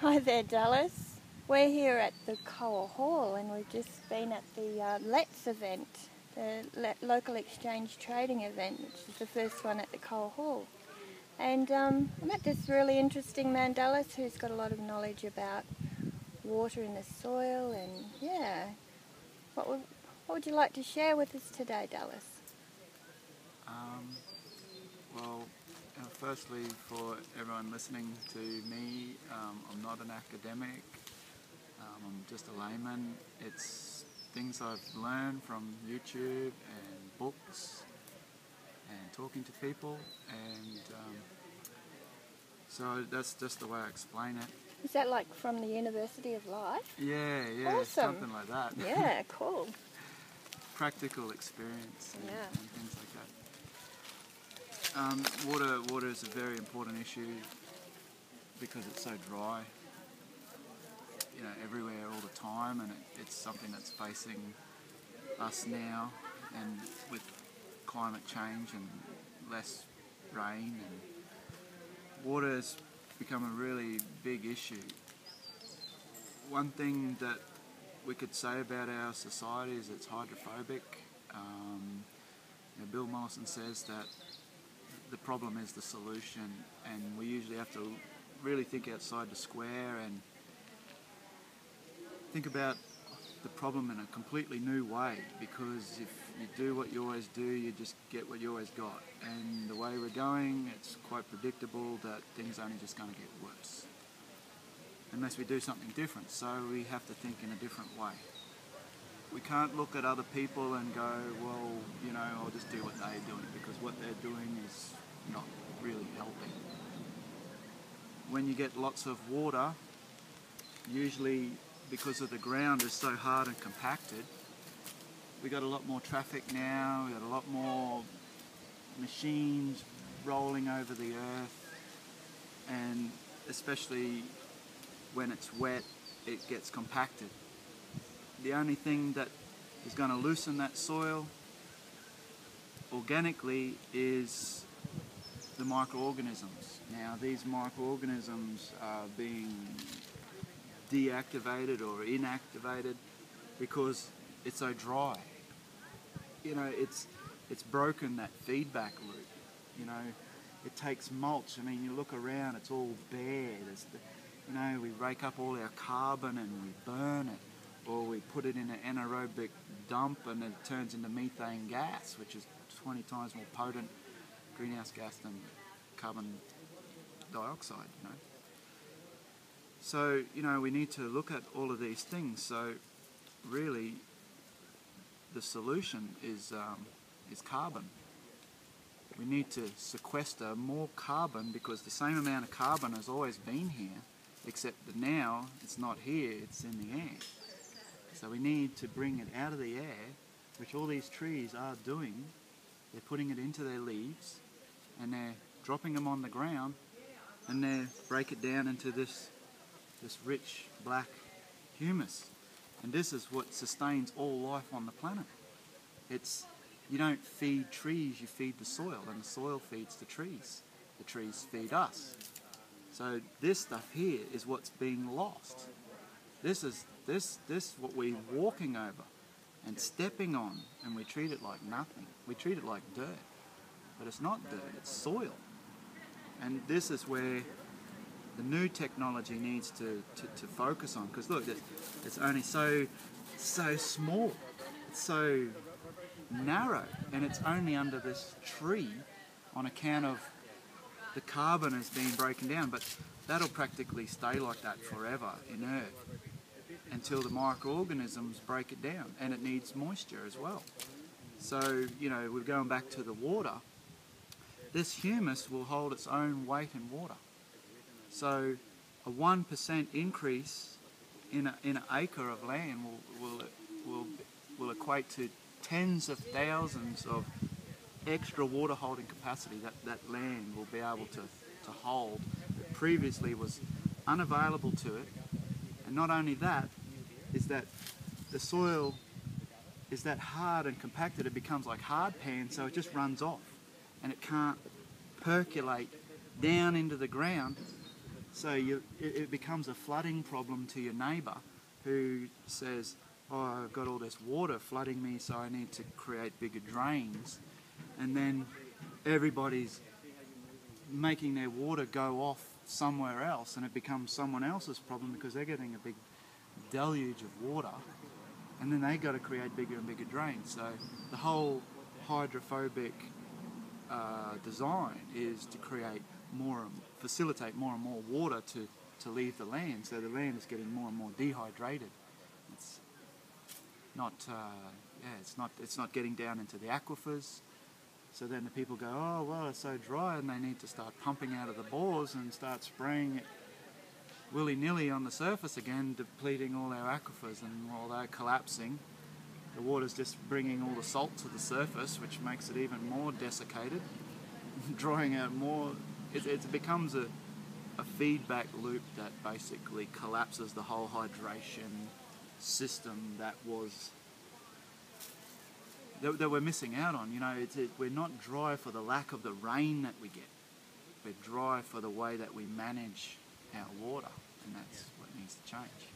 Hi there, Dallas. We're here at the Coa Hall and we've just been at the Let's event, the local exchange trading event, which is the first one at the Coa Hall. And I met this really interesting man, Dallas, who's got a lot of knowledge about water in the soil and yeah. What would you like to share with us today, Dallas? Well, firstly, for everyone listening to me, I'm not an academic, I'm just a layman. It's things I've learned from YouTube and books and talking to people, and so that's just the way I explain it. Is that like from the University of Life? Yeah, Awesome. something like that. Yeah, cool. Practical experience and things like that. Water is a very important issue because it's so dry, everywhere all the time, and it's something that's facing us now, and with climate change and less rain, and water has become a really big issue. One thing that we could say about our society is it's hydrophobic. Bill Mollison says that the problem is the solution, and we usually have to really think outside the square and think about the problem in a completely new way, because if you do what you always do, you just get what you always got, and the way we're going, it's quite predictable that things are only just going to get worse unless we do something different. So we have to think in a different way. We can't look at other people and go, well, I'll just do what they're doing, because what they're doing is not really helping. When you get lots of water, usually because of the ground is so hard and compacted, we got a lot more traffic now, we got a lot more machines rolling over the earth, and especially when it's wet, it gets compacted. The only thing that is going to loosen that soil organically is the microorganisms. Now, these microorganisms are being deactivated or inactivated because it's so dry. It's broken that feedback loop. It takes mulch. I mean, you look around, it's all bare. We rake up all our carbon and we burn it. Or we put it in an anaerobic dump and it turns into methane gas, which is 20 times more potent greenhouse gas than carbon dioxide, So, we need to look at all of these things. So, really, the solution is carbon. We need to sequester more carbon, because the same amount of carbon has always been here, except that now it's not here, it's in the air. So we need to bring it out of the air, which all these trees are doing. They're putting it into their leaves, and they're dropping them on the ground, and they break it down into this rich black humus. And this is what sustains all life on the planet. You don't feed trees, you feed the soil, and the soil feeds the trees. The trees feed us. So this stuff here is what's being lost. This what we're walking over and stepping on, and we treat it like nothing. We treat it like dirt, but it's not dirt, it's soil. And this is where the new technology needs to focus on, because look, it's only so small, it's so narrow, and it's only under this tree on account of the carbon is being broken down, but that'll practically stay like that forever inert until the microorganisms break it down, and it needs moisture as well. So, we're going back to the water. This humus will hold its own weight in water. So a 1% increase in an acre of land will equate to tens of thousands of extra water holding capacity that land will be able to hold that previously was unavailable to it. And not only that, is that the soil is that hard and compacted, it becomes like hard pan, so it just runs off and it can't percolate down into the ground So it becomes a flooding problem to your neighbour who says, oh, I've got all this water flooding me, so I need to create bigger drains. And then everybody's making their water go off somewhere else, and it becomes someone else's problem because they're getting a big deluge of water, and then they got to create bigger and bigger drains. So the whole hydrophobic design is to create facilitate more and more water to leave the land, so the land is getting more and more dehydrated. It's not, it's not getting down into the aquifers. So then the people go, oh well, it's so dry, and they need to start pumping out of the bores and start spraying it willy-nilly on the surface again, depleting all our aquifers, and while they're collapsing, the water's just bringing all the salt to the surface, which makes it even more desiccated, drying out more. It becomes a feedback loop that basically collapses the whole hydration system that we're missing out on. You know, we're not dry for the lack of the rain that we get. We're dry for the way that we manage our water, and that's what needs to change.